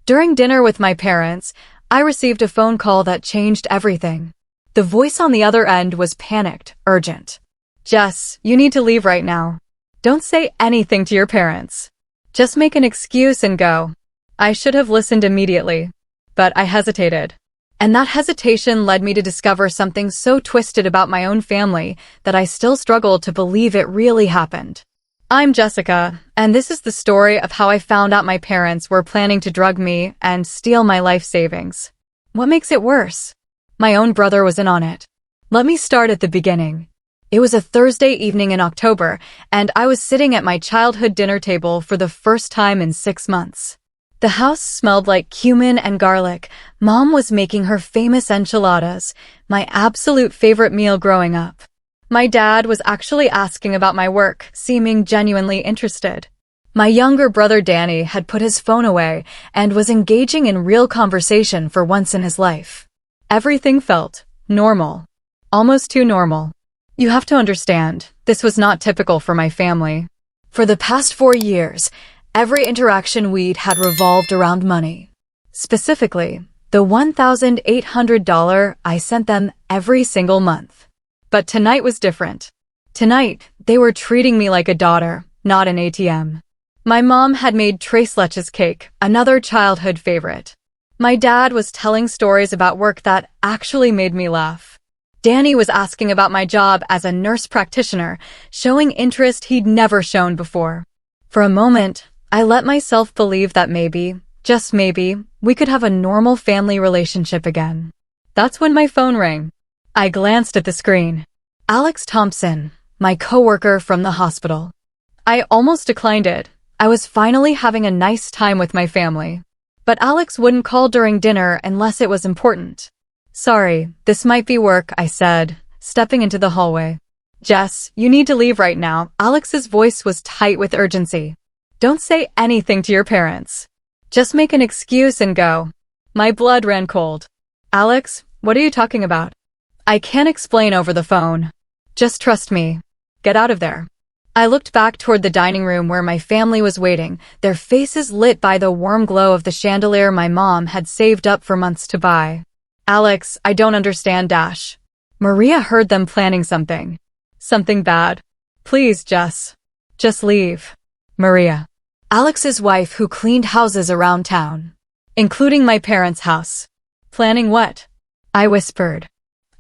During dinner with my parents, I received a phone call that changed everything. The voice on the other end was panicked, urgent. Jess, you need to leave right now. Don't say anything to your parents. Just make an excuse and go. I should have listened immediately, but I hesitated. And that hesitation led me to discover something so twisted about my own family that I still struggle to believe it really happened. I'm Jessica, and this is the story of how I found out my parents were planning to drug me and steal my life savings. What makes it worse? My own brother was in on it. Let me start at the beginning. It was a Thursday evening in October, and I was sitting at my childhood dinner table for the first time in 6 months. The house smelled like cumin and garlic. Mom was making her famous enchiladas, my absolute favorite meal growing up. My dad was actually asking about my work, seeming genuinely interested. My younger brother Danny had put his phone away and was engaging in real conversation for once in his life. Everything felt normal. Almost too normal. You have to understand, this was not typical for my family. For the past 4 years, every interaction we'd had revolved around money. Specifically, the $1,800 I sent them every single month. But tonight was different. Tonight, they were treating me like a daughter, not an ATM. My mom had made tres leches cake, another childhood favorite. My dad was telling stories about work that actually made me laugh. Danny was asking about my job as a nurse practitioner, showing interest he'd never shown before. For a moment, I let myself believe that maybe, just maybe, we could have a normal family relationship again. That's when my phone rang. I glanced at the screen. Alex Thompson, my coworker from the hospital. I almost declined it. I was finally having a nice time with my family. But Alex wouldn't call during dinner unless it was important. Sorry, this might be work, I said, stepping into the hallway. Jess, you need to leave right now. Alex's voice was tight with urgency. Don't say anything to your parents. Just make an excuse and go. My blood ran cold. Alex, what are you talking about? I can't explain over the phone. Just trust me. Get out of there. I looked back toward the dining room where my family was waiting, their faces lit by the warm glow of the chandelier my mom had saved up for months to buy. Alex, I don't understand. Maria heard them planning something. Something bad. Please, Jess. Just leave. Maria. Alex's wife who cleaned houses around town. Including my parents' house. Planning what? I whispered.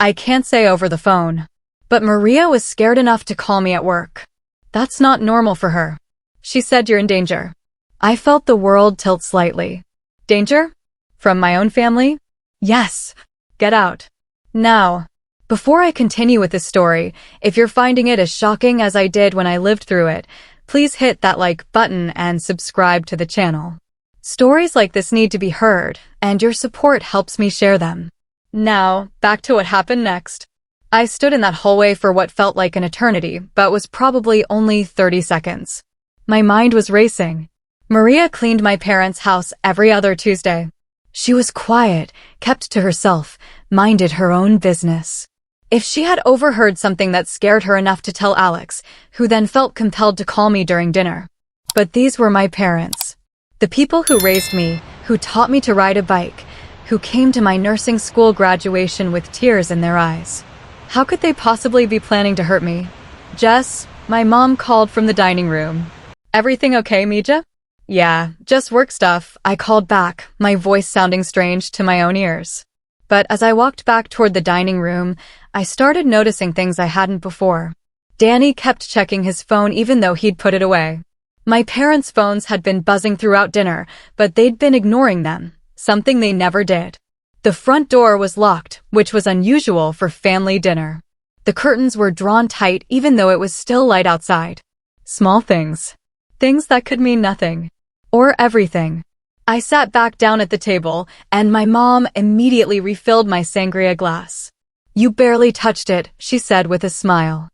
I can't say over the phone. But Maria was scared enough to call me at work. That's not normal for her. She said you're in danger. I felt the world tilt slightly. Danger? From my own family? Yes. Get out. Now. Before I continue with this story, if you're finding it as shocking as I did when I lived through it, please hit that like button and subscribe to the channel. Stories like this need to be heard, and your support helps me share them. Now, back to what happened next. I stood in that hallway for what felt like an eternity, but was probably only 30 seconds. My mind was racing. Maria cleaned my parents' house every other Tuesday. She was quiet, kept to herself, minded her own business. If she had overheard something that scared her enough to tell Alex, who then felt compelled to call me during dinner. But these were my parents. The people who raised me, who taught me to ride a bike, who came to my nursing school graduation with tears in their eyes. How could they possibly be planning to hurt me? Jess, my mom called from the dining room. Everything okay, Mija? Yeah, just work stuff, I called back, my voice sounding strange to my own ears. But as I walked back toward the dining room, I started noticing things I hadn't before. Danny kept checking his phone even though he'd put it away. My parents' phones had been buzzing throughout dinner, but they'd been ignoring them, something they never did. The front door was locked, which was unusual for family dinner. The curtains were drawn tight even though it was still light outside. Small things. Things that could mean nothing. Or everything. I sat back down at the table, and my mom immediately refilled my sangria glass. You barely touched it, she said with a smile.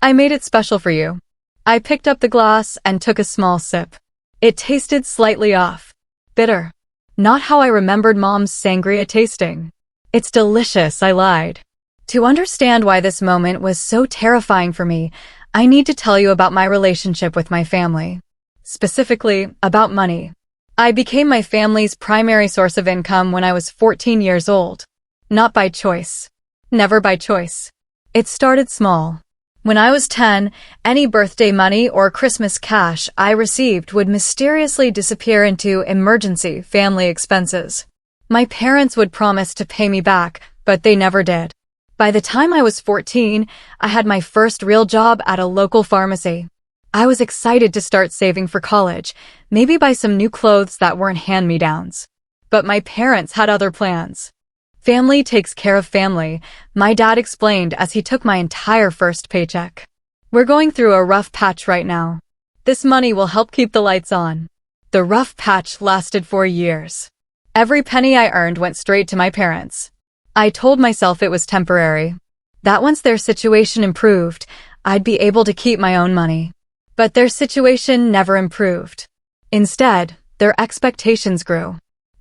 I made it special for you. I picked up the glass and took a small sip. It tasted slightly off. Bitter. Not how I remembered Mom's sangria tasting. It's delicious, I lied. To understand why this moment was so terrifying for me, I need to tell you about my relationship with my family. Specifically, about money. I became my family's primary source of income when I was 14 years old. Not by choice. Never by choice. It started small. When I was 10, any birthday money or Christmas cash I received would mysteriously disappear into emergency family expenses. My parents would promise to pay me back, but they never did. By the time I was 14, I had my first real job at a local pharmacy. I was excited to start saving for college, maybe buy some new clothes that weren't hand-me-downs. But my parents had other plans. Family takes care of family, my dad explained as he took my entire first paycheck. We're going through a rough patch right now. This money will help keep the lights on. The rough patch lasted for years. Every penny I earned went straight to my parents. I told myself it was temporary. That once their situation improved, I'd be able to keep my own money. But their situation never improved. Instead, their expectations grew.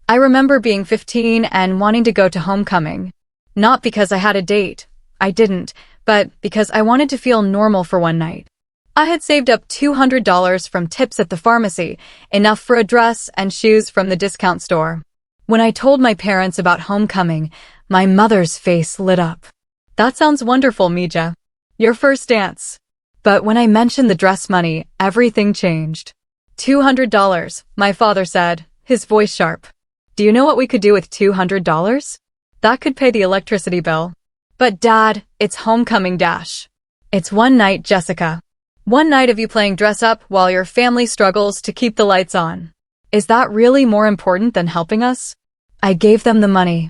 I remember being 15 and wanting to go to homecoming. Not because I had a date. I didn't, but because I wanted to feel normal for one night. I had saved up $200 from tips at the pharmacy, enough for a dress and shoes from the discount store. When I told my parents about homecoming, my mother's face lit up. That sounds wonderful, Mija. Your first dance. But when I mentioned the dress money, everything changed. $200, my father said, his voice sharp. Do you know what we could do with $200? That could pay the electricity bill. But Dad, it's homecoming dash. It's one night, Jessica. One night of you playing dress up while your family struggles to keep the lights on. Is that really more important than helping us? I gave them the money.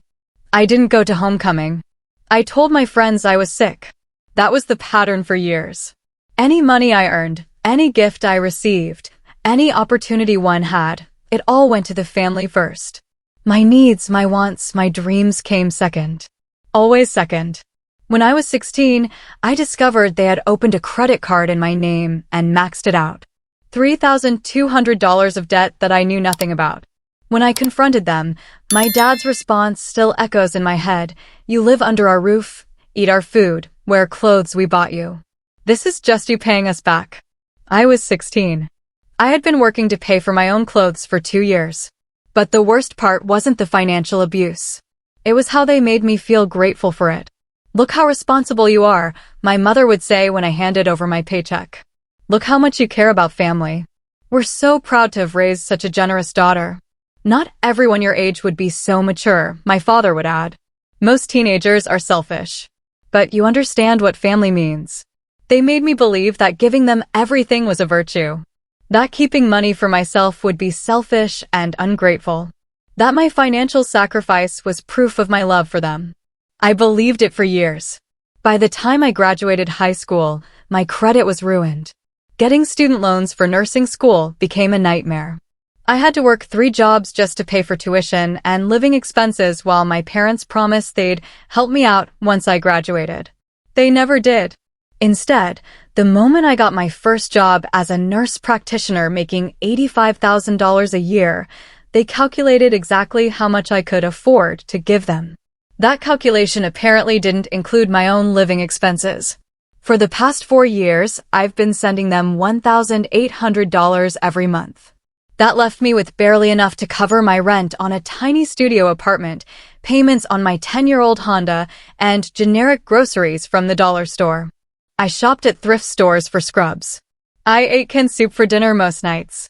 I didn't go to homecoming. I told my friends I was sick. That was the pattern for years. Any money I earned, any gift I received, any opportunity one had, it all went to the family first. My needs, my wants, my dreams came second. Always second. When I was 16, I discovered they had opened a credit card in my name and maxed it out. $3,200 of debt that I knew nothing about. When I confronted them, my dad's response still echoes in my head. You live under our roof, eat our food, wear clothes we bought you. This is just you paying us back. I was 16. I had been working to pay for my own clothes for 2 years. But the worst part wasn't the financial abuse. It was how they made me feel grateful for it. Look how responsible you are, my mother would say when I handed over my paycheck. Look how much you care about family. We're so proud to have raised such a generous daughter. Not everyone your age would be so mature, my father would add. Most teenagers are selfish. But you understand what family means. They made me believe that giving them everything was a virtue. That keeping money for myself would be selfish and ungrateful. That my financial sacrifice was proof of my love for them. I believed it for years. By the time I graduated high school, my credit was ruined. Getting student loans for nursing school became a nightmare. I had to work 3 jobs just to pay for tuition and living expenses while my parents promised they'd help me out once I graduated. They never did. Instead, the moment I got my first job as a nurse practitioner making $85,000 a year, they calculated exactly how much I could afford to give them. That calculation apparently didn't include my own living expenses. For the past 4 years, I've been sending them $1,800 every month. That left me with barely enough to cover my rent on a tiny studio apartment, payments on my 10-year-old Honda, and generic groceries from the dollar store. I shopped at thrift stores for scrubs. I ate canned soup for dinner most nights.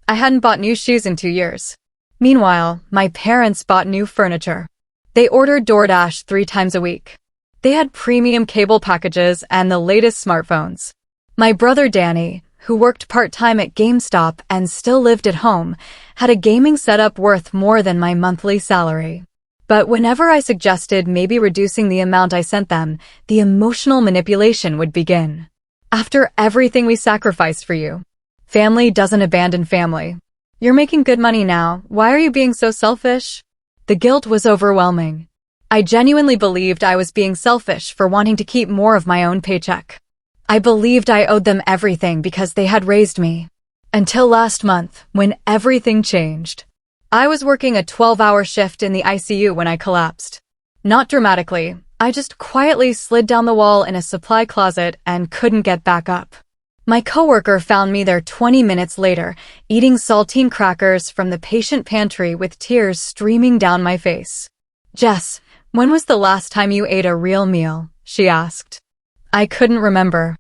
I hadn't bought new shoes in 2 years. Meanwhile, my parents bought new furniture. They ordered DoorDash 3 times a week. They had premium cable packages and the latest smartphones. My brother Danny, who worked part-time at GameStop and still lived at home, had a gaming setup worth more than my monthly salary. But whenever I suggested maybe reducing the amount I sent them, the emotional manipulation would begin. After everything we sacrificed for you. Family doesn't abandon family. You're making good money now, why are you being so selfish? The guilt was overwhelming. I genuinely believed I was being selfish for wanting to keep more of my own paycheck. I believed I owed them everything because they had raised me. Until last month, when everything changed. I was working a 12-hour shift in the ICU when I collapsed. Not dramatically, I just quietly slid down the wall in a supply closet and couldn't get back up. My coworker found me there 20 minutes later, eating saltine crackers from the patient pantry with tears streaming down my face. "Jess, when was the last time you ate a real meal?" she asked. I couldn't remember.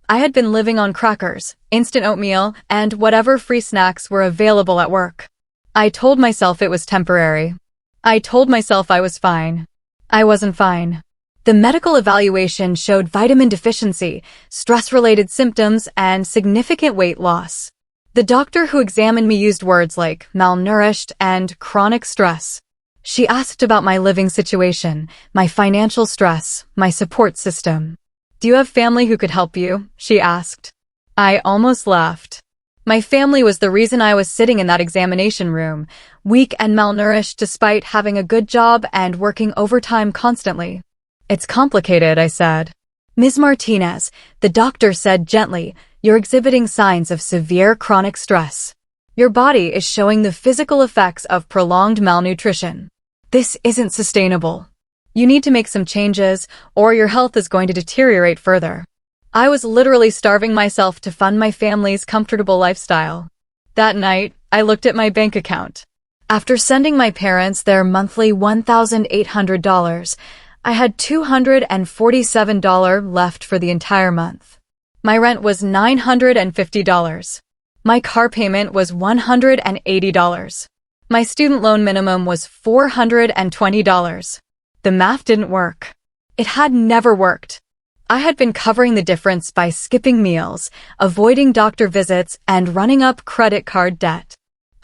I had been living on crackers, instant oatmeal, and whatever free snacks were available at work. I told myself it was temporary. I told myself I was fine. I wasn't fine. The medical evaluation showed vitamin deficiency, stress-related symptoms, and significant weight loss. The doctor who examined me used words like malnourished and chronic stress. She asked about my living situation, my financial stress, my support system. "Do you have family who could help you?" she asked. I almost laughed. My family was the reason I was sitting in that examination room, weak and malnourished despite having a good job and working overtime constantly. "It's complicated," I said. "Ms. Martinez," the doctor said gently, "you're exhibiting signs of severe chronic stress. Your body is showing the physical effects of prolonged malnutrition. This isn't sustainable. You need to make some changes, or your health is going to deteriorate further." I was literally starving myself to fund my family's comfortable lifestyle. That night, I looked at my bank account. After sending my parents their monthly $1,800, I had $247 left for the entire month. My rent was $950. My car payment was $180. My student loan minimum was $420. The math didn't work. It had never worked. I had been covering the difference by skipping meals, avoiding doctor visits, and running up credit card debt.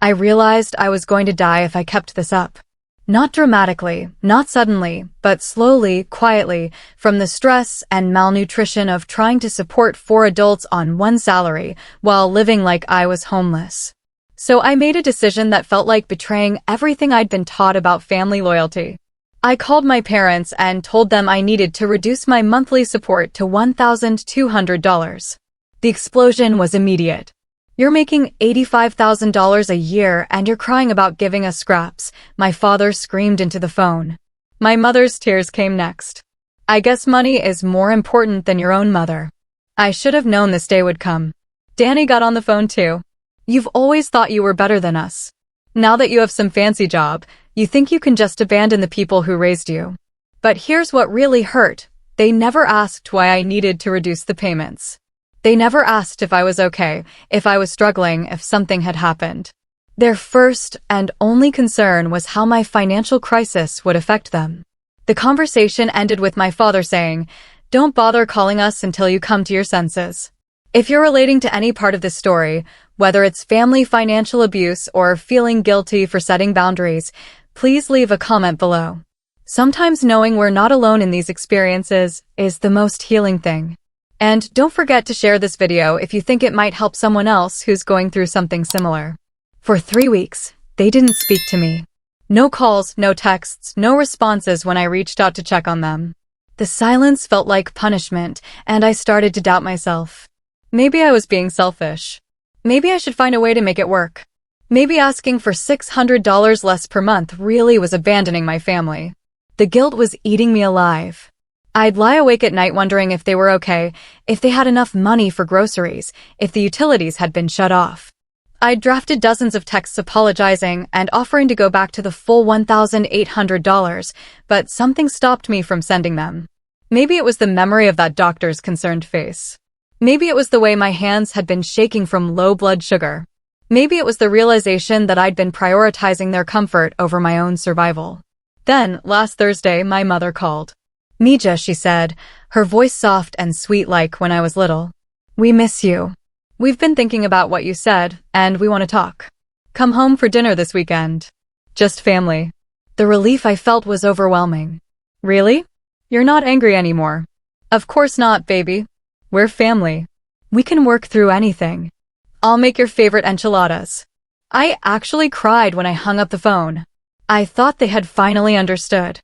I realized I was going to die if I kept this up. Not dramatically, not suddenly, but slowly, quietly, from the stress and malnutrition of trying to support 4 adults on one salary while living like I was homeless. So I made a decision that felt like betraying everything I'd been taught about family loyalty. I called my parents and told them I needed to reduce my monthly support to $1,200. The explosion was immediate. "You're making $85,000 a year and you're crying about giving us scraps," my father screamed into the phone. My mother's tears came next. "I guess money is more important than your own mother." I should have known this day would come. Danny got on the phone too. "You've always thought you were better than us. Now that you have some fancy job, you think you can just abandon the people who raised you. But here's what really hurt. They never asked why I needed to reduce the payments. They never asked if I was okay, if I was struggling, if something had happened. Their first and only concern was how my financial crisis would affect them." The conversation ended with my father saying, "Don't bother calling us until you come to your senses." If you're relating to any part of this story, whether it's family financial abuse or feeling guilty for setting boundaries, please leave a comment below. Sometimes knowing we're not alone in these experiences is the most healing thing. And don't forget to share this video if you think it might help someone else who's going through something similar. For 3 weeks, they didn't speak to me. No calls, no texts, no responses when I reached out to check on them. The silence felt like punishment, and I started to doubt myself. Maybe I was being selfish. Maybe I should find a way to make it work. Maybe asking for $600 less per month really was abandoning my family. The guilt was eating me alive. I'd lie awake at night wondering if they were okay, if they had enough money for groceries, if the utilities had been shut off. I'd drafted dozens of texts apologizing and offering to go back to the full $1,800, but something stopped me from sending them. Maybe it was the memory of that doctor's concerned face. Maybe it was the way my hands had been shaking from low blood sugar. Maybe it was the realization that I'd been prioritizing their comfort over my own survival. Then, last Thursday, my mother called. "Mija," she said, her voice soft and sweet like when I was little. "We miss you. We've been thinking about what you said, and we want to talk. Come home for dinner this weekend. Just family." The relief I felt was overwhelming. "Really? You're not angry anymore?" "Of course not, baby. We're family. We can work through anything. I'll make your favorite enchiladas." I actually cried when I hung up the phone. I thought they had finally understood.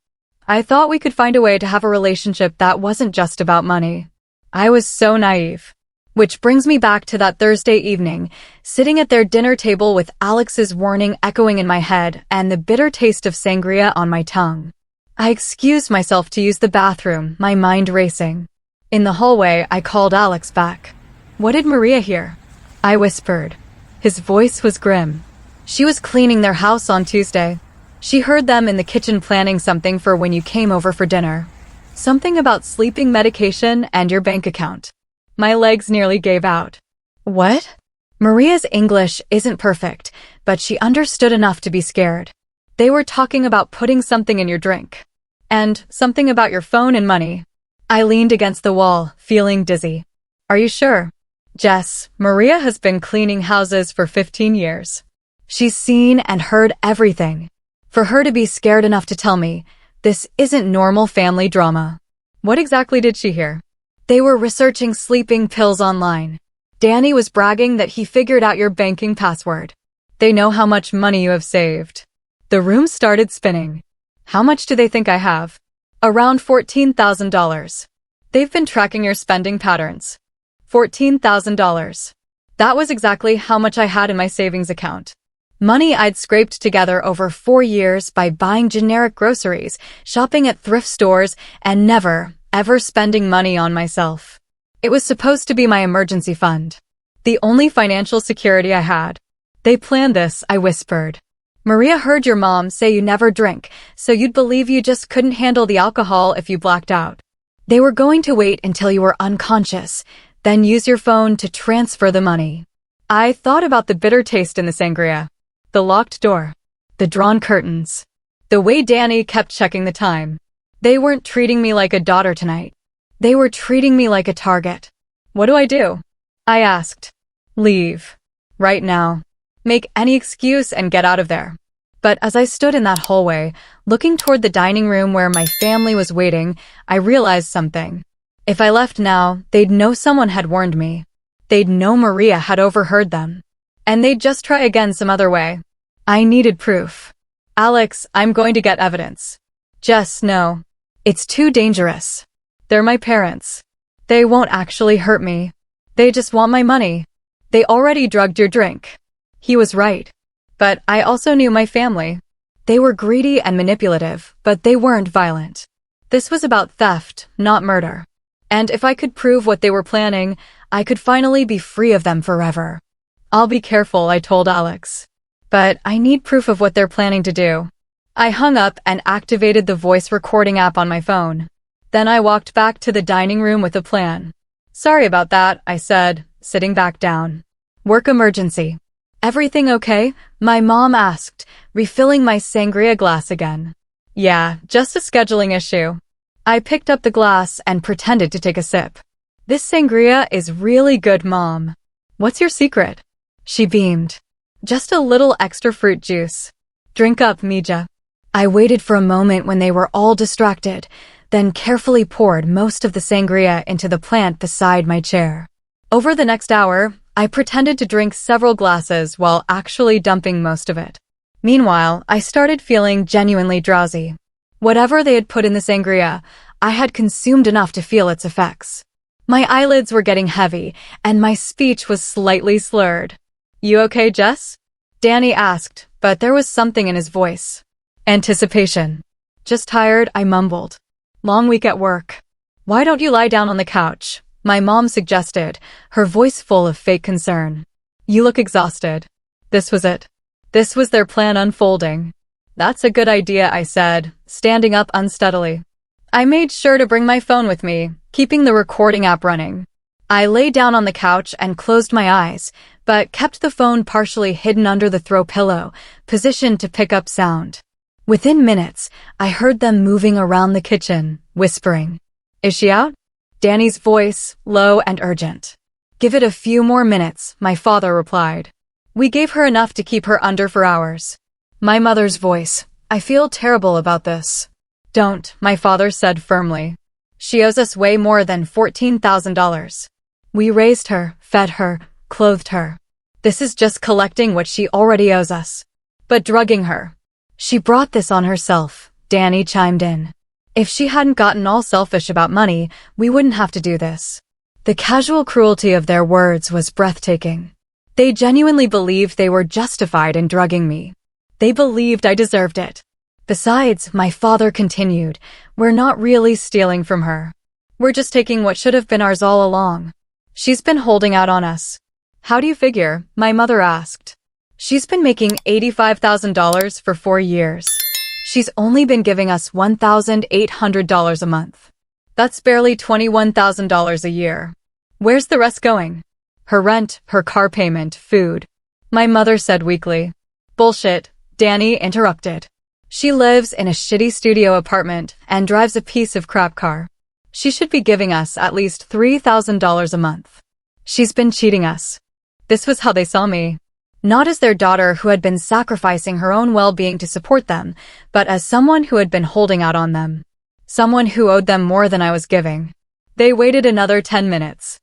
I thought we could find a way to have a relationship that wasn't just about money. I was so naive. Which brings me back to that Thursday evening, sitting at their dinner table with Alex's warning echoing in my head and the bitter taste of sangria on my tongue. I excused myself to use the bathroom, my mind racing. In the hallway, I called Alex back. What did Maria hear? I whispered. His voice was grim. She was cleaning their house on Tuesday. She heard them in the kitchen planning something for when you came over for dinner. Something about sleeping medication and your bank account. My legs nearly gave out. What? Maria's English isn't perfect, but she understood enough to be scared. They were talking about putting something in your drink. And something about your phone and money. I leaned against the wall, feeling dizzy. Are you sure? Jess, Maria has been cleaning houses for 15 years. She's seen and heard everything. For her to be scared enough to tell me, this isn't normal family drama. What exactly did she hear? They were researching sleeping pills online. Danny was bragging that he figured out your banking password. They know how much money you have saved. The room started spinning. How much do they think I have? Around $14,000. They've been tracking your spending patterns. $14,000. That was exactly how much I had in my savings account. Money I'd scraped together over 4 years by buying generic groceries, shopping at thrift stores, and never, ever spending money on myself. It was supposed to be my emergency fund. The only financial security I had. They planned this, I whispered. Maria heard your mom say you never drink, so you'd believe you just couldn't handle the alcohol if you blacked out. They were going to wait until you were unconscious, then use your phone to transfer the money. I thought about the bitter taste in the sangria. The locked door. The drawn curtains. The way Danny kept checking the time. They weren't treating me like a daughter tonight. They were treating me like a target. What do I do? I asked. Leave. Right now. Make any excuse and get out of there. But as I stood in that hallway, looking toward the dining room where my family was waiting, I realized something. If I left now, they'd know someone had warned me. They'd know Maria had overheard them. And they'd just try again some other way. I needed proof. Alex, I'm going to get evidence. Jess, no. It's too dangerous. They're my parents. They won't actually hurt me. They just want my money. They already drugged your drink. He was right. But I also knew my family. They were greedy and manipulative, but they weren't violent. This was about theft, not murder. And if I could prove what they were planning, I could finally be free of them forever. I'll be careful, I told Alex. But I need proof of what they're planning to do. I hung up and activated the voice recording app on my phone. Then I walked back to the dining room with a plan. Sorry about that, I said, sitting back down. Work emergency. Everything okay? My mom asked, refilling my sangria glass again. Yeah, just a scheduling issue. I picked up the glass and pretended to take a sip. This sangria is really good, Mom. What's your secret? She beamed. Just a little extra fruit juice. Drink up, Mija. I waited for a moment when they were all distracted, then carefully poured most of the sangria into the plant beside my chair. Over the next hour, I pretended to drink several glasses while actually dumping most of it. Meanwhile, I started feeling genuinely drowsy. Whatever they had put in the sangria, I had consumed enough to feel its effects. My eyelids were getting heavy, and my speech was slightly slurred. You okay, Jess? Danny asked, but there was something in his voice. Anticipation. Just tired, I mumbled. Long week at work. Why don't you lie down on the couch? My mom suggested, her voice full of fake concern. You look exhausted. This was it. This was their plan unfolding. That's a good idea, I said, standing up unsteadily. I made sure to bring my phone with me, keeping the recording app running. I lay down on the couch and closed my eyes, but kept the phone partially hidden under the throw pillow, positioned to pick up sound. Within minutes, I heard them moving around the kitchen, whispering. Is she out? Danny's voice, low and urgent. Give it a few more minutes, my father replied. We gave her enough to keep her under for hours. My mother's voice. I feel terrible about this. Don't, my father said firmly. She owes us way more than $14,000. We raised her, fed her, clothed her. This is just collecting what she already owes us. But drugging her. She brought this on herself, Danny chimed in. If she hadn't gotten all selfish about money, we wouldn't have to do this. The casual cruelty of their words was breathtaking. They genuinely believed they were justified in drugging me. They believed I deserved it. Besides, my father continued, we're not really stealing from her. We're just taking what should have been ours all along. She's been holding out on us. How do you figure? My mother asked. She's been making $85,000 for 4 years. She's only been giving us $1,800 a month. That's barely $21,000 a year. Where's the rest going? Her rent, her car payment, food. My mother said weakly. Bullshit, Danny interrupted. She lives in a shitty studio apartment and drives a piece of crap car. She should be giving us at least $3,000 a month. She's been cheating us. This was how they saw me. Not as their daughter who had been sacrificing her own well-being to support them, but as someone who had been holding out on them. Someone who owed them more than I was giving. They waited another 10 minutes.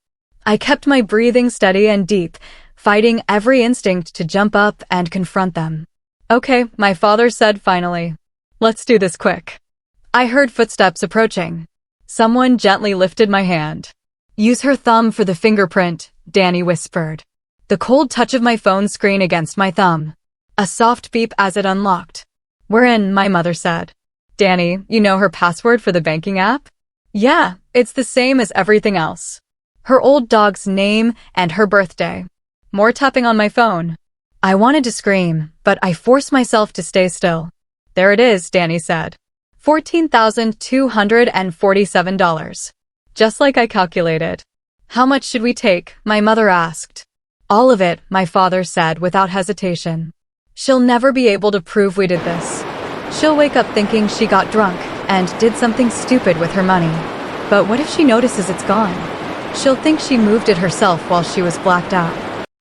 I kept my breathing steady and deep, fighting every instinct to jump up and confront them. Okay, my father said finally. Let's do this quick. I heard footsteps approaching. Someone gently lifted my hand. Use her thumb for the fingerprint, Danny whispered. The cold touch of my phone screen against my thumb. A soft beep as it unlocked. We're in, my mother said. Danny, you know her password for the banking app? Yeah, it's the same as everything else. Her old dog's name and her birthday. More tapping on my phone. I wanted to scream, but I forced myself to stay still. There it is, Danny said. $14,247. Just like I calculated. How much should we take? My mother asked. All of it, my father said without hesitation. She'll never be able to prove we did this. She'll wake up thinking she got drunk and did something stupid with her money. But what if she notices it's gone? She'll think she moved it herself while she was blacked out.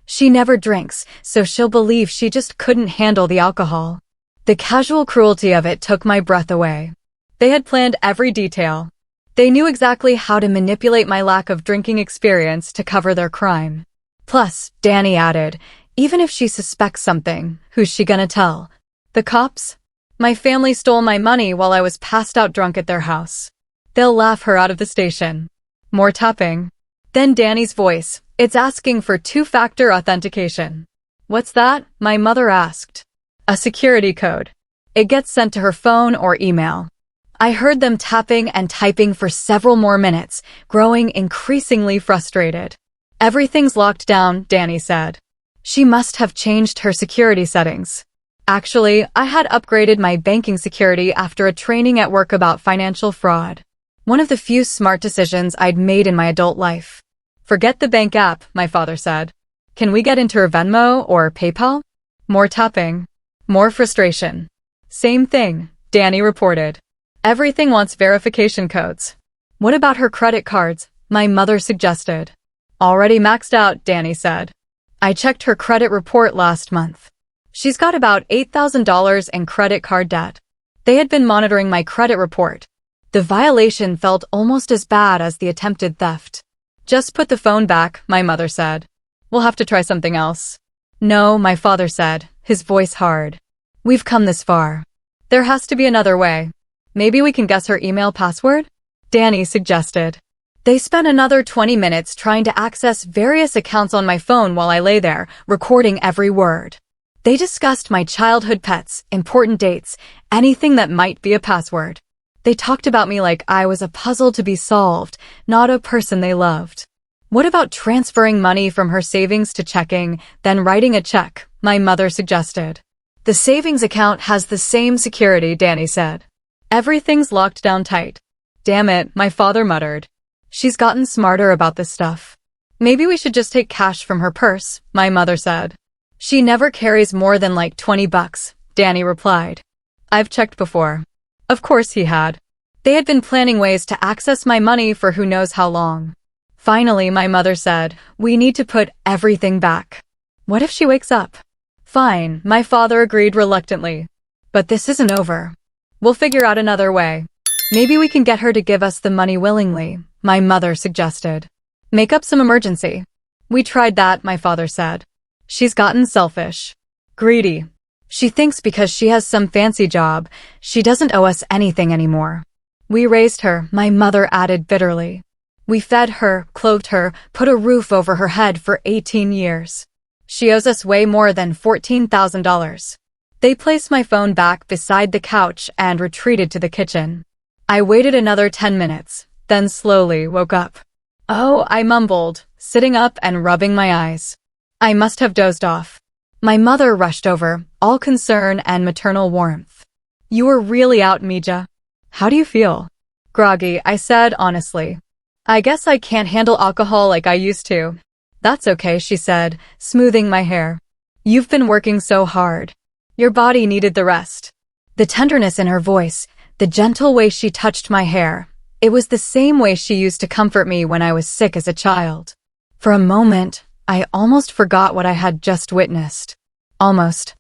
She never drinks, so she'll believe she just couldn't handle the alcohol. The casual cruelty of it took my breath away. They had planned every detail. They knew exactly how to manipulate my lack of drinking experience to cover their crime. Plus, Danny added, even if she suspects something, who's she gonna tell? The cops? My family stole my money while I was passed out drunk at their house. They'll laugh her out of the station. More tapping. Then Danny's voice. It's asking for two-factor authentication. What's that? My mother asked. A security code. It gets sent to her phone or email. I heard them tapping and typing for several more minutes, growing increasingly frustrated. Everything's locked down, Danny said. She must have changed her security settings. Actually, I had upgraded my banking security after a training at work about financial fraud. One of the few smart decisions I'd made in my adult life. Forget the bank app, my father said. Can we get into her Venmo or PayPal? More tapping. More frustration. Same thing, Danny reported. Everything wants verification codes. What about her credit cards? My mother suggested. Already maxed out, Danny said. I checked her credit report last month. She's got about $8,000 in credit card debt. They had been monitoring my credit report. The violation felt almost as bad as the attempted theft. Just put the phone back, my mother said. We'll have to try something else. No, my father said, his voice hard. We've come this far. There has to be another way. Maybe we can guess her email password? Danny suggested. They spent another 20 minutes trying to access various accounts on my phone while I lay there, recording every word. They discussed my childhood pets, important dates, anything that might be a password. They talked about me like I was a puzzle to be solved, not a person they loved. What about transferring money from her savings to checking, then writing a check? My mother suggested. The savings account has the same security, Danny said. Everything's locked down tight. Damn it, my father muttered. She's gotten smarter about this stuff. Maybe we should just take cash from her purse, my mother said. She never carries more than like $20, Danny replied. I've checked before. Of course he had. They had been planning ways to access my money for who knows how long. Finally, my mother said, we need to put everything back. What if she wakes up? Fine, my father agreed reluctantly. But this isn't over. We'll figure out another way. Maybe we can get her to give us the money willingly, my mother suggested. Make up some emergency. We tried that, my father said. She's gotten selfish. Greedy. She thinks because she has some fancy job, she doesn't owe us anything anymore. We raised her, my mother added bitterly. We fed her, clothed her, put a roof over her head for 18 years. She owes us way more than $14,000. They placed my phone back beside the couch and retreated to the kitchen. I waited another 10 minutes, then slowly woke up. Oh, I mumbled, sitting up and rubbing my eyes. I must have dozed off. My mother rushed over, all concern and maternal warmth. You were really out, Mija. How do you feel? Groggy, I said honestly. I guess I can't handle alcohol like I used to. That's okay, she said, smoothing my hair. You've been working so hard. Your body needed the rest. The tenderness in her voice, the gentle way she touched my hair, it was the same way she used to comfort me when I was sick as a child. For a moment, I almost forgot what I had just witnessed. Almost.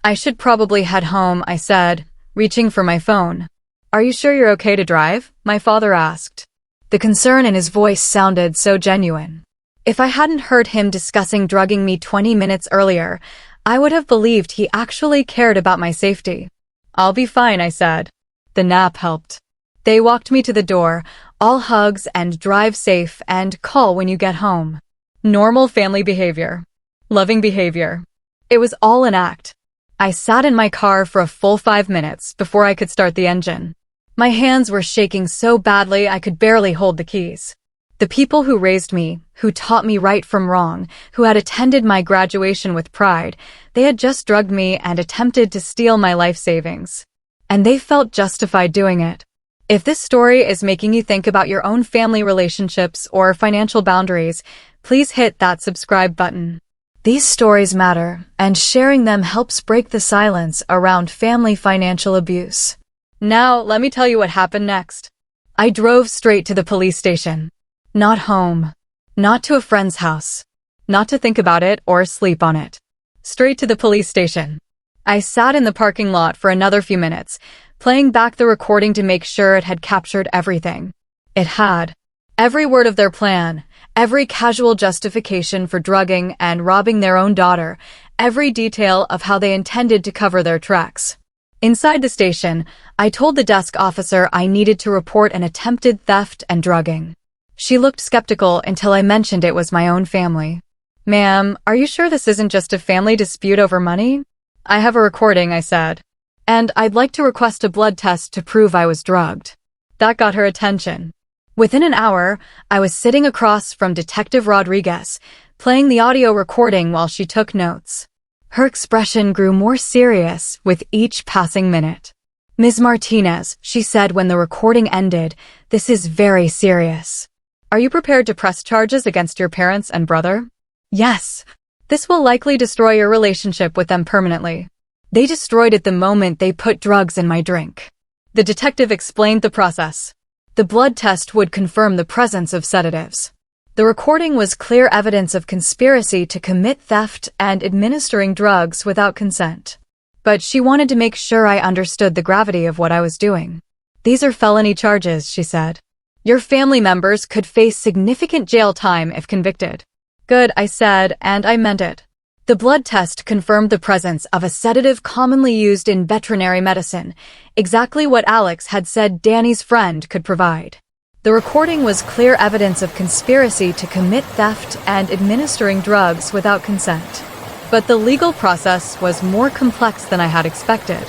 I should probably head home, I said, reaching for my phone. Are you sure you're okay to drive? My father asked. The concern in his voice sounded so genuine. If I hadn't heard him discussing drugging me 20 minutes earlier, I would have believed he actually cared about my safety. I'll be fine, I said. The nap helped. They walked me to the door, all hugs and drive safe and call when you get home. Normal family behavior. Loving behavior. It was all an act. I sat in my car for a full 5 minutes before I could start the engine. My hands were shaking so badly I could barely hold the keys. The people who raised me, who taught me right from wrong, who had attended my graduation with pride, they had just drugged me and attempted to steal my life savings. And they felt justified doing it. If this story is making you think about your own family relationships or financial boundaries, please hit that subscribe button. These stories matter, and sharing them helps break the silence around family financial abuse. Now, let me tell you what happened next. I drove straight to the police station. Not home. Not to a friend's house. Not to think about it or sleep on it. Straight to the police station. I sat in the parking lot for another few minutes, playing back the recording to make sure it had captured everything. It had. Every word of their plan, every casual justification for drugging and robbing their own daughter, every detail of how they intended to cover their tracks. Inside the station, I told the desk officer I needed to report an attempted theft and drugging. She looked skeptical until I mentioned it was my own family. Ma'am, are you sure this isn't just a family dispute over money? I have a recording, I said. And I'd like to request a blood test to prove I was drugged. That got her attention. Within an hour, I was sitting across from Detective Rodriguez, playing the audio recording while she took notes. Her expression grew more serious with each passing minute. Ms. Martinez, she said when the recording ended, this is very serious. Are you prepared to press charges against your parents and brother? Yes. This will likely destroy your relationship with them permanently. They destroyed it the moment they put drugs in my drink. The detective explained the process. The blood test would confirm the presence of sedatives. The recording was clear evidence of conspiracy to commit theft and administering drugs without consent. But she wanted to make sure I understood the gravity of what I was doing. These are felony charges, she said. Your family members could face significant jail time if convicted. Good, I said, and I meant it. The blood test confirmed the presence of a sedative commonly used in veterinary medicine, exactly what Alex had said Danny's friend could provide. The recording was clear evidence of conspiracy to commit theft and administering drugs without consent. But the legal process was more complex than I had expected.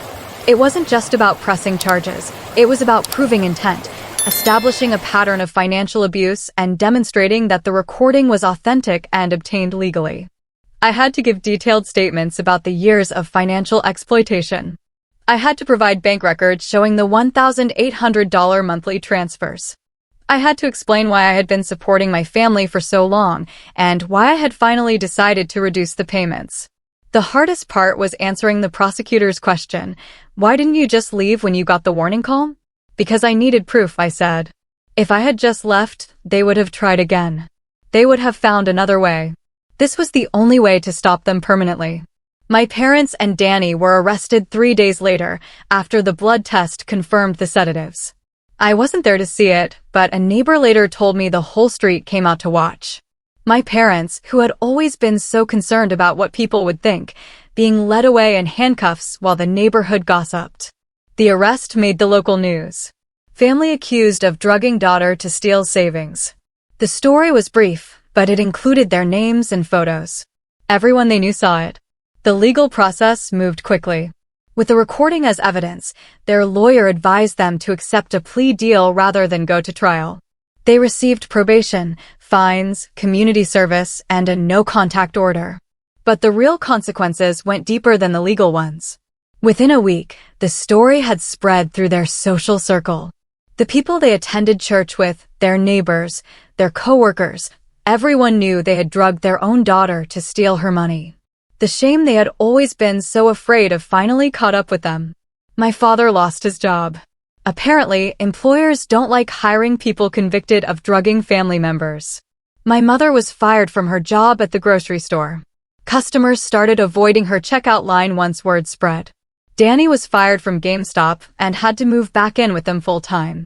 It wasn't just about pressing charges, it was about proving intent, establishing a pattern of financial abuse and demonstrating that the recording was authentic and obtained legally. I had to give detailed statements about the years of financial exploitation. I had to provide bank records showing the $1,800 monthly transfers. I had to explain why I had been supporting my family for so long and why I had finally decided to reduce the payments. The hardest part was answering the prosecutor's question, "Why didn't you just leave when you got the warning call?" Because I needed proof, I said. If I had just left, they would have tried again. They would have found another way. This was the only way to stop them permanently. My parents and Danny were arrested 3 days later, after the blood test confirmed the sedatives. I wasn't there to see it, but a neighbor later told me the whole street came out to watch. My parents, who had always been so concerned about what people would think, being led away in handcuffs while the neighborhood gossiped. The arrest made the local news. Family accused of drugging daughter to steal savings. The story was brief, but it included their names and photos. Everyone they knew saw it. The legal process moved quickly. With the recording as evidence, their lawyer advised them to accept a plea deal rather than go to trial. They received probation, fines, community service, and a no-contact order. But the real consequences went deeper than the legal ones. Within a week, the story had spread through their social circle. The people they attended church with, their neighbors, their coworkers, everyone knew they had drugged their own daughter to steal her money. The shame they had always been so afraid of finally caught up with them. My father lost his job. Apparently, employers don't like hiring people convicted of drugging family members. My mother was fired from her job at the grocery store. Customers started avoiding her checkout line once word spread. Danny was fired from GameStop and had to move back in with them full-time.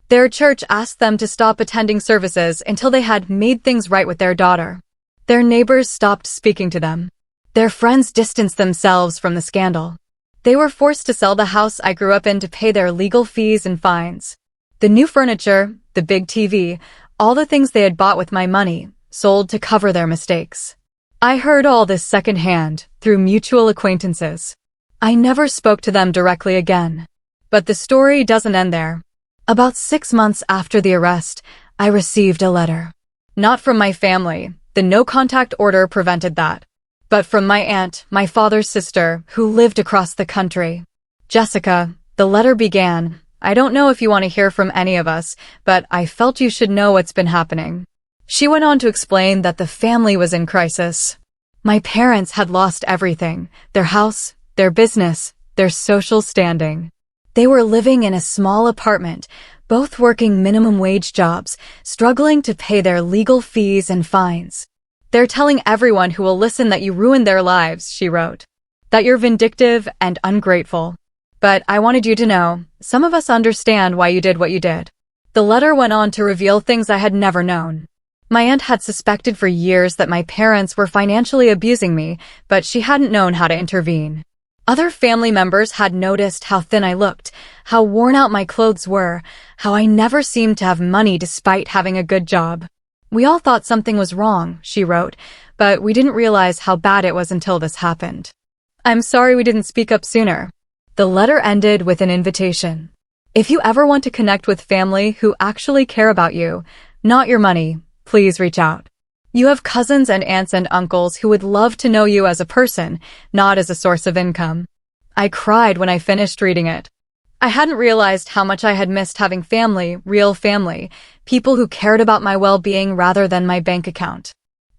Their church asked them to stop attending services until they had made things right with their daughter. Their neighbors stopped speaking to them. Their friends distanced themselves from the scandal. They were forced to sell the house I grew up in to pay their legal fees and fines. The new furniture, the big TV, all the things they had bought with my money, sold to cover their mistakes. I heard all this secondhand, through mutual acquaintances. I never spoke to them directly again. But the story doesn't end there. About 6 months after the arrest, I received a letter. Not from my family, the no-contact order prevented that. But from my aunt, my father's sister, who lived across the country. Jessica, the letter began, "I don't know if you want to hear from any of us, but I felt you should know what's been happening." She went on to explain that the family was in crisis. My parents had lost everything, their house, their business, their social standing. They were living in a small apartment, both working minimum wage jobs, struggling to pay their legal fees and fines. "They're telling everyone who will listen that you ruined their lives," she wrote. "That you're vindictive and ungrateful. But I wanted you to know, some of us understand why you did what you did." The letter went on to reveal things I had never known. My aunt had suspected for years that my parents were financially abusing me, but she hadn't known how to intervene. Other family members had noticed how thin I looked, how worn out my clothes were, how I never seemed to have money despite having a good job. "We all thought something was wrong," she wrote, "but we didn't realize how bad it was until this happened. I'm sorry we didn't speak up sooner." The letter ended with an invitation. "If you ever want to connect with family who actually care about you, not your money, please reach out. You have cousins and aunts and uncles who would love to know you as a person, not as a source of income." I cried when I finished reading it. I hadn't realized how much I had missed having family, real family, people who cared about my well-being rather than my bank account.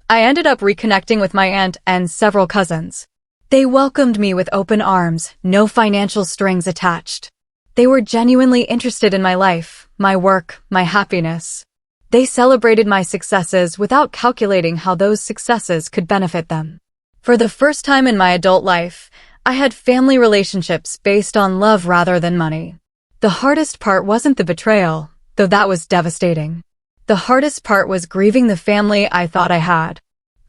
I ended up reconnecting with my aunt and several cousins. They welcomed me with open arms, no financial strings attached. They were genuinely interested in my life, my work, my happiness. They celebrated my successes without calculating how those successes could benefit them. For the first time in my adult life, I had family relationships based on love rather than money. The hardest part wasn't the betrayal, though that was devastating. The hardest part was grieving the family I thought I had.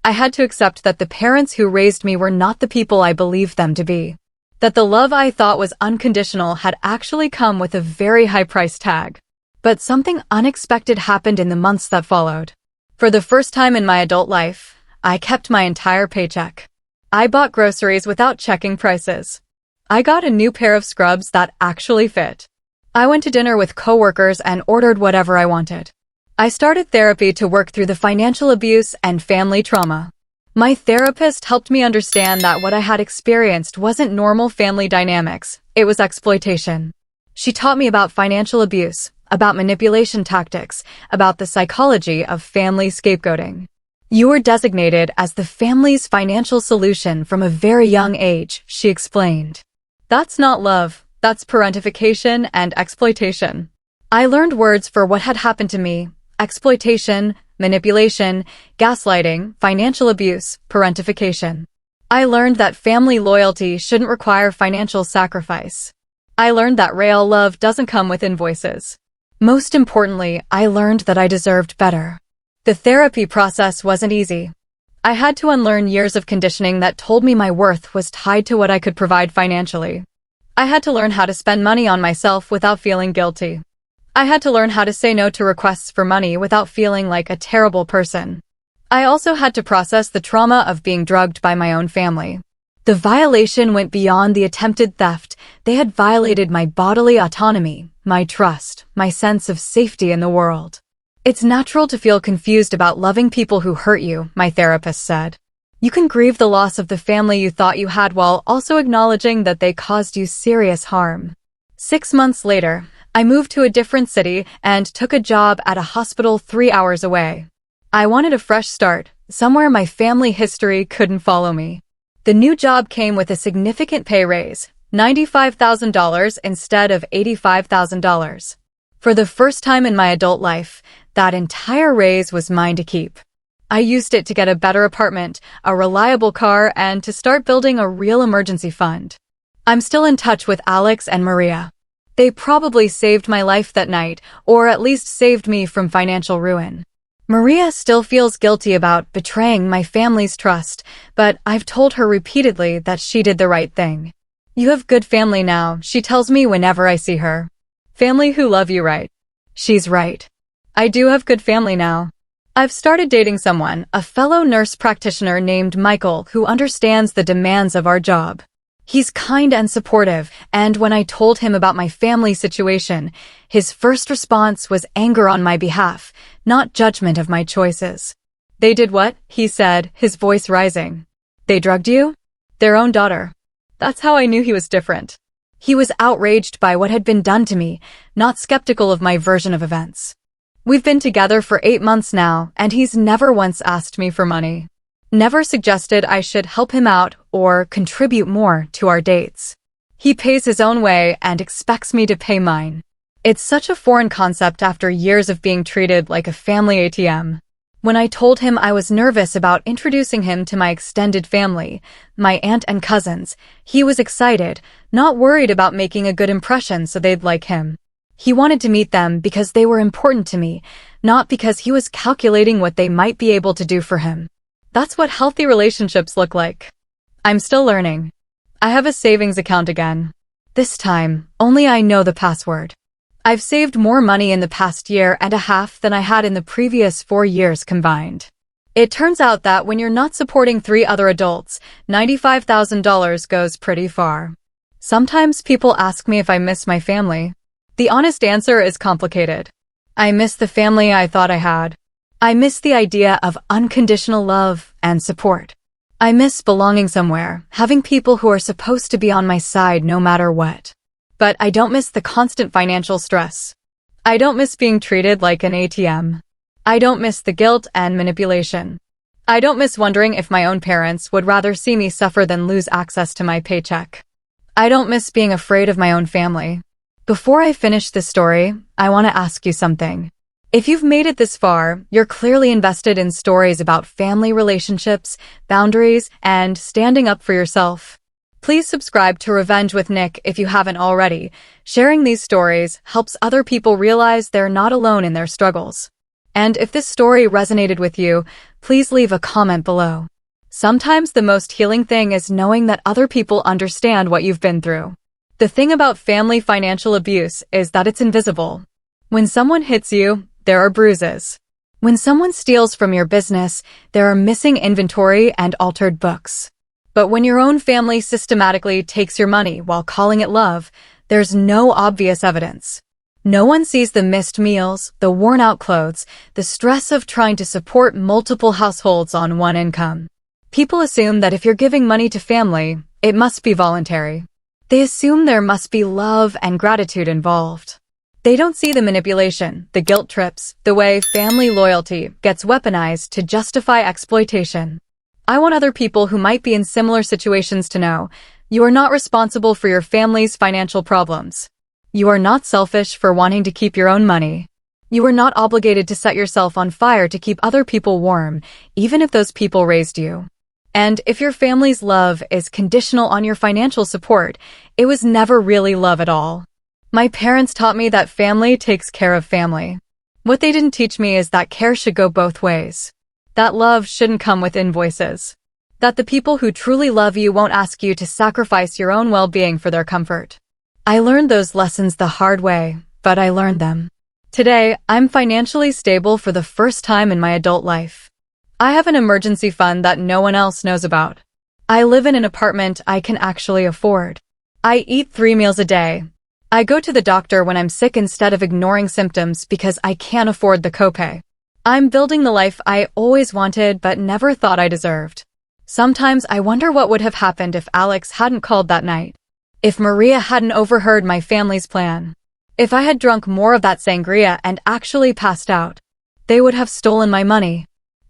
I had to accept that the parents who raised me were not the people I believed them to be. That the love I thought was unconditional had actually come with a very high price tag. But something unexpected happened in the months that followed. For the first time in my adult life, I kept my entire paycheck. I bought groceries without checking prices. I got a new pair of scrubs that actually fit. I went to dinner with coworkers and ordered whatever I wanted. I started therapy to work through the financial abuse and family trauma. My therapist helped me understand that what I had experienced wasn't normal family dynamics, it was exploitation. She taught me about financial abuse, about manipulation tactics, about the psychology of family scapegoating. "You were designated as the family's financial solution from a very young age," she explained. "That's not love, that's parentification and exploitation." I learned words for what had happened to me: exploitation, manipulation, gaslighting, financial abuse, parentification. I learned that family loyalty shouldn't require financial sacrifice. I learned that real love doesn't come with invoices. Most importantly, I learned that I deserved better. The therapy process wasn't easy. I had to unlearn years of conditioning that told me my worth was tied to what I could provide financially. I had to learn how to spend money on myself without feeling guilty. I had to learn how to say no to requests for money without feeling like a terrible person. I also had to process the trauma of being drugged by my own family. The violation went beyond the attempted theft. They had violated my bodily autonomy, my trust, my sense of safety in the world. It's natural to feel confused about loving people who hurt you, my therapist said. You can grieve the loss of the family you thought you had while also acknowledging that they caused you serious harm. 6 months later, I moved to a different city and took a job at a hospital 3 hours away. I wanted a fresh start, somewhere my family history couldn't follow me. The new job came with a significant pay raise, $95,000 instead of $85,000. For the first time in my adult life, that entire raise was mine to keep. I used it to get a better apartment, a reliable car, and to start building a real emergency fund. I'm still in touch with Alex and Maria. They probably saved my life that night, or at least saved me from financial ruin. Maria still feels guilty about betraying my family's trust, but I've told her repeatedly that she did the right thing. You have good family now, she tells me whenever I see her. Family who love you right. She's right. I do have good family now. I've started dating someone, a fellow nurse practitioner named Michael, who understands the demands of our job. He's kind and supportive, and when I told him about my family situation, his first response was anger on my behalf, not judgment of my choices. They did what? He said, his voice rising. They drugged you? Their own daughter. That's how I knew he was different. He was outraged by what had been done to me, not skeptical of my version of events. We've been together for 8 months now, and he's never once asked me for money. Never suggested I should help him out or contribute more to our dates. He pays his own way and expects me to pay mine. It's such a foreign concept after years of being treated like a family ATM. When I told him I was nervous about introducing him to my extended family, my aunt and cousins, he was excited, not worried about making a good impression so they'd like him. He wanted to meet them because they were important to me, not because he was calculating what they might be able to do for him. That's what healthy relationships look like. I'm still learning. I have a savings account again. This time, only I know the password. I've saved more money in the past year and a half than I had in the previous 4 years combined. It turns out that when you're not supporting 3 other adults, $95,000 goes pretty far. Sometimes people ask me if I miss my family. The honest answer is complicated. I miss the family I thought I had. I miss the idea of unconditional love and support. I miss belonging somewhere, having people who are supposed to be on my side no matter what. But I don't miss the constant financial stress. I don't miss being treated like an ATM. I don't miss the guilt and manipulation. I don't miss wondering if my own parents would rather see me suffer than lose access to my paycheck. I don't miss being afraid of my own family. Before I finish this story, I want to ask you something. If you've made it this far, you're clearly invested in stories about family relationships, boundaries, and standing up for yourself. Please subscribe to Revenge with Nick if you haven't already. Sharing these stories helps other people realize they're not alone in their struggles. And if this story resonated with you, please leave a comment below. Sometimes the most healing thing is knowing that other people understand what you've been through. The thing about family financial abuse is that it's invisible. When someone hits you, there are bruises. When someone steals from your business, there are missing inventory and altered books. But when your own family systematically takes your money while calling it love, there's no obvious evidence. No one sees the missed meals, the worn-out clothes, the stress of trying to support multiple households on one income. People assume that if you're giving money to family, it must be voluntary. They assume there must be love and gratitude involved. They don't see the manipulation, the guilt trips, the way family loyalty gets weaponized to justify exploitation. I want other people who might be in similar situations to know, you are not responsible for your family's financial problems. You are not selfish for wanting to keep your own money. You are not obligated to set yourself on fire to keep other people warm, even if those people raised you. And if your family's love is conditional on your financial support, it was never really love at all. My parents taught me that family takes care of family. What they didn't teach me is that care should go both ways. That love shouldn't come with invoices. That the people who truly love you won't ask you to sacrifice your own well-being for their comfort. I learned those lessons the hard way, but I learned them. Today, I'm financially stable for the first time in my adult life. I have an emergency fund that no one else knows about. I live in an apartment I can actually afford. I eat 3 meals a day. I go to the doctor when I'm sick instead of ignoring symptoms because I can't afford the copay. I'm building the life I always wanted but never thought I deserved. Sometimes I wonder what would have happened if Alex hadn't called that night. If Maria hadn't overheard my family's plan. If I had drunk more of that sangria and actually passed out. They would have stolen my money.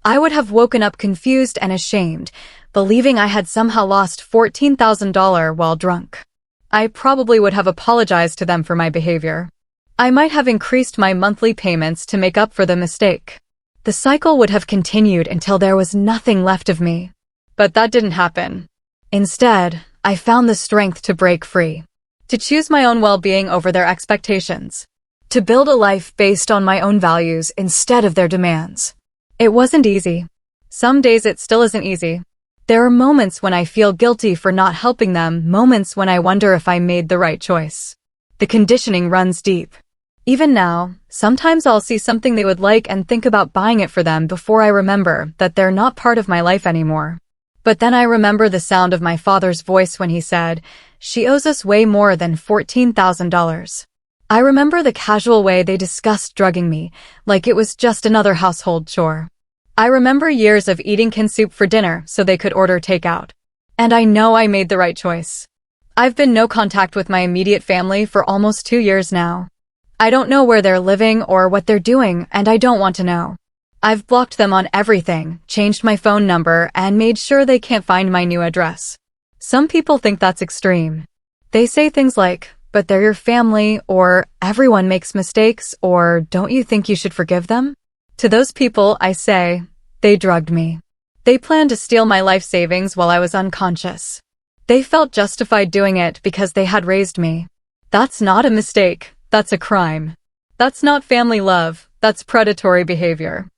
I would have woken up confused and ashamed, believing I had somehow lost $14,000 while drunk. I probably would have apologized to them for my behavior. I might have increased my monthly payments to make up for the mistake. The cycle would have continued until there was nothing left of me. But that didn't happen. Instead, I found the strength to break free. To choose my own well-being over their expectations. To build a life based on my own values instead of their demands. It wasn't easy. Some days it still isn't easy. There are moments when I feel guilty for not helping them, moments when I wonder if I made the right choice. The conditioning runs deep. Even now, sometimes I'll see something they would like and think about buying it for them before I remember that they're not part of my life anymore. But then I remember the sound of my father's voice when he said, "She owes us way more than $14,000. I remember the casual way they discussed drugging me, like it was just another household chore. I remember years of eating canned soup for dinner so they could order takeout. And I know I made the right choice. I've been no contact with my immediate family for almost 2 years now. I don't know where they're living or what they're doing, and I don't want to know. I've blocked them on everything, changed my phone number, and made sure they can't find my new address. Some people think that's extreme. They say things like, "But they're your family," or "Everyone makes mistakes," or "Don't you think you should forgive them?" To those people, I say, they drugged me. They planned to steal my life savings while I was unconscious. They felt justified doing it because they had raised me. That's not a mistake, that's a crime. That's not family love, that's predatory behavior.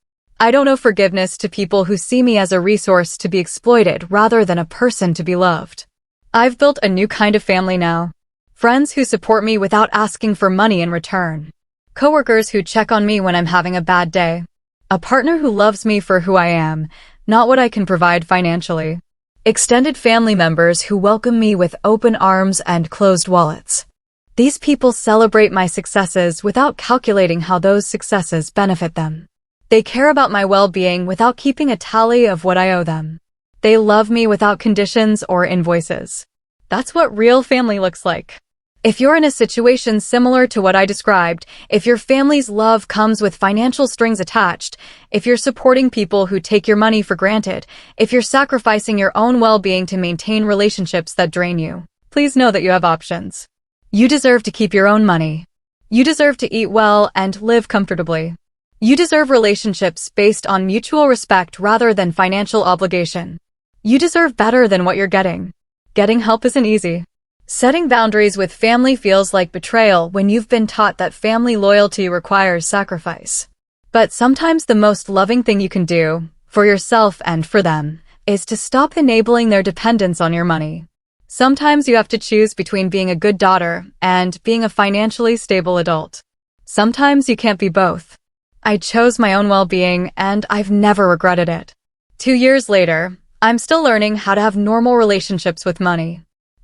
I don't owe forgiveness to people who see me as a resource to be exploited rather than a person to be loved. I've built a new kind of family now. Friends who support me without asking for money in return. Coworkers who check on me when I'm having a bad day. A partner who loves me for who I am, not what I can provide financially. Extended family members who welcome me with open arms and closed wallets. These people celebrate my successes without calculating how those successes benefit them. They care about my well-being without keeping a tally of what I owe them. They love me without conditions or invoices. That's what real family looks like. If you're in a situation similar to what I described, if your family's love comes with financial strings attached, if you're supporting people who take your money for granted, if you're sacrificing your own well-being to maintain relationships that drain you, please know that you have options. You deserve to keep your own money. You deserve to eat well and live comfortably. You deserve relationships based on mutual respect rather than financial obligation. You deserve better than what you're getting. Getting help isn't easy. Setting boundaries with family feels like betrayal when you've been taught that family loyalty requires sacrifice. But sometimes the most loving thing you can do, for yourself and for them, is to stop enabling their dependence on your money. Sometimes you have to choose between being a good daughter and being a financially stable adult. Sometimes you can't be both. I chose my own well-being, and I've never regretted it. 2 years later, I'm still learning how to have normal relationships with money.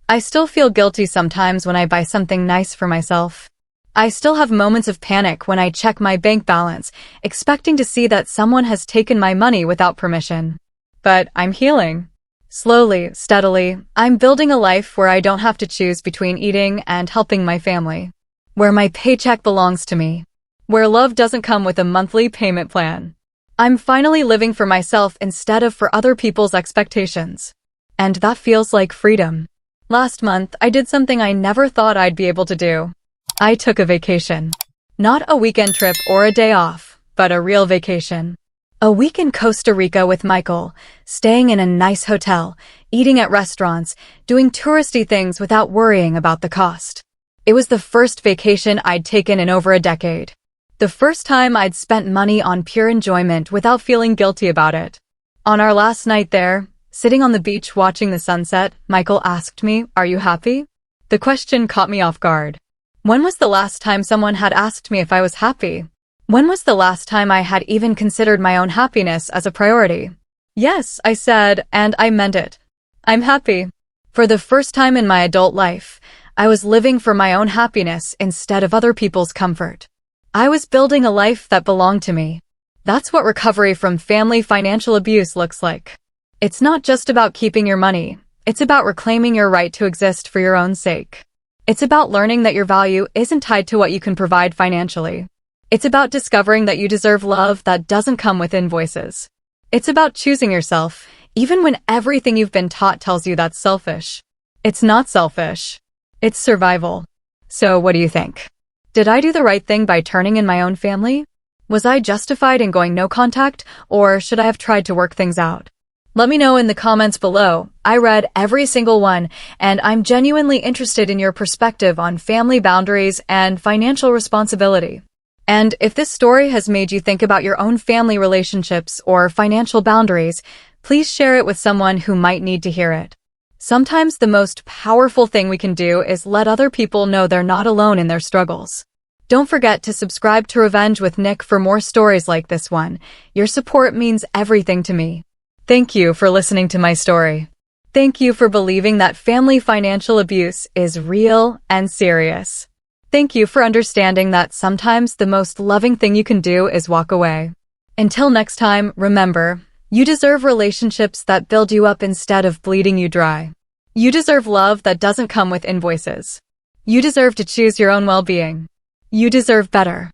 I still feel guilty sometimes when I buy something nice for myself. I still have moments of panic when I check my bank balance, expecting to see that someone has taken my money without permission. But I'm healing. Slowly, steadily, I'm building a life where I don't have to choose between eating and helping my family. Where my paycheck belongs to me. Where love doesn't come with a monthly payment plan. I'm finally living for myself instead of for other people's expectations. And that feels like freedom. Last month, I did something I never thought I'd be able to do. I took a vacation. Not a weekend trip or a day off, but a real vacation. A week in Costa Rica with Michael, staying in a nice hotel, eating at restaurants, doing touristy things without worrying about the cost. It was the first vacation I'd taken in over a decade. The first time I'd spent money on pure enjoyment without feeling guilty about it. On our last night there, sitting on the beach watching the sunset, Michael asked me, "Are you happy?" The question caught me off guard. When was the last time someone had asked me if I was happy? When was the last time I had even considered my own happiness as a priority? Yes, I said, and I meant it. I'm happy. For the first time in my adult life, I was living for my own happiness instead of other people's comfort. I was building a life that belonged to me. That's what recovery from family financial abuse looks like. It's not just about keeping your money. It's about reclaiming your right to exist for your own sake. It's about learning that your value isn't tied to what you can provide financially. It's about discovering that you deserve love that doesn't come with invoices. It's about choosing yourself, even when everything you've been taught tells you that's selfish. It's not selfish. It's survival. So what do you think? Did I do the right thing by turning in my own family? Was I justified in going no contact, or should I have tried to work things out? Let me know in the comments below. I read every single one, and I'm genuinely interested in your perspective on family boundaries and financial responsibility. And if this story has made you think about your own family relationships or financial boundaries, please share it with someone who might need to hear it. Sometimes the most powerful thing we can do is let other people know they're not alone in their struggles. Don't forget to subscribe to Revenge with Nick for more stories like this one. Your support means everything to me. Thank you for listening to my story. Thank you for believing that family financial abuse is real and serious. Thank you for understanding that sometimes the most loving thing you can do is walk away. Until next time, remember, you deserve relationships that build you up instead of bleeding you dry. You deserve love that doesn't come with invoices. You deserve to choose your own well-being. You deserve better.